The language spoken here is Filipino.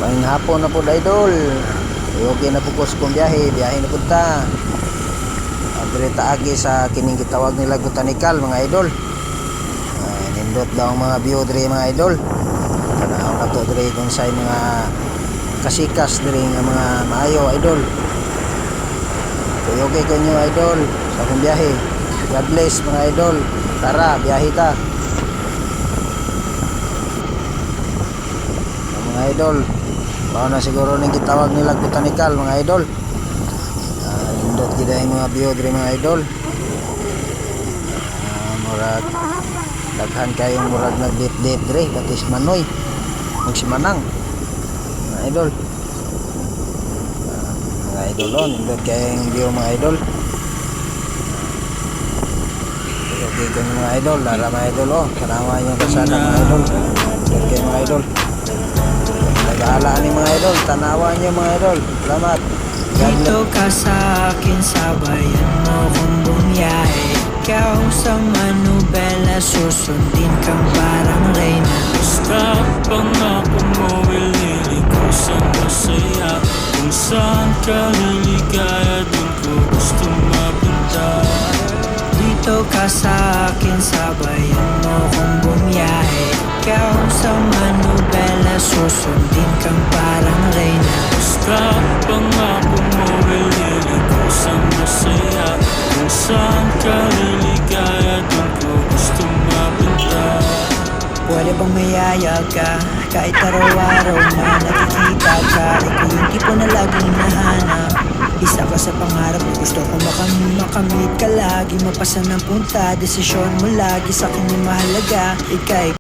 Maing hapon na po idol. Okay na po kung biyahe na punta. Direta agi sa kining gitawag nila botanical mga idol. Nindot daw ang mga view diri mga idol. Tanaw na to diri kung say mga kasikas diri nga mga maayo idol. Okay ko nyo idol sa akong biyahe. God bless mga idol. Tara, biyahe ta. Mga idol, baka na siguro nang gitawag nila botanical mga idol. Nindot gid ang mga view diri mga idol. Murag daghan kayong murag nagdit-dit diri katis manoy magsimanang mga idol. Mga idol on, nindot kayong view mga idol. Okay ko mga idol, lara mga idol oh, karama yung kasada mga idol. Nindot kayo mga idol. Nag-aala ni mga idol, tanawan nyo mga idol. Salamat. Dito ka sa akin, sabayan mo kung bumiyahe. Ikaw sa manubela, susundin kang parang reyna. Basta pangako mo, ililiko sa masaya. Kung saan ka liligaya, dun ko gusto mapunta. Dito ka sa akin, sabayan mo kung bumiyahe. Ikaw sa manubela, susundin kang parang reyna. Basta pangako mo, ililiko sa masaya. Kung saan ka liligaya, dun ko gusto mapunta. Pwede bang mayaya ka? Kahit araw-araw na nakikita ka, ikaw yung tipo na laging hinahanap. Isa ka sa pangarap, gusto ko makamit ka lagi. Mapasa ng punta, desisyon mo lagi sa akin yung mahalaga. Ika'y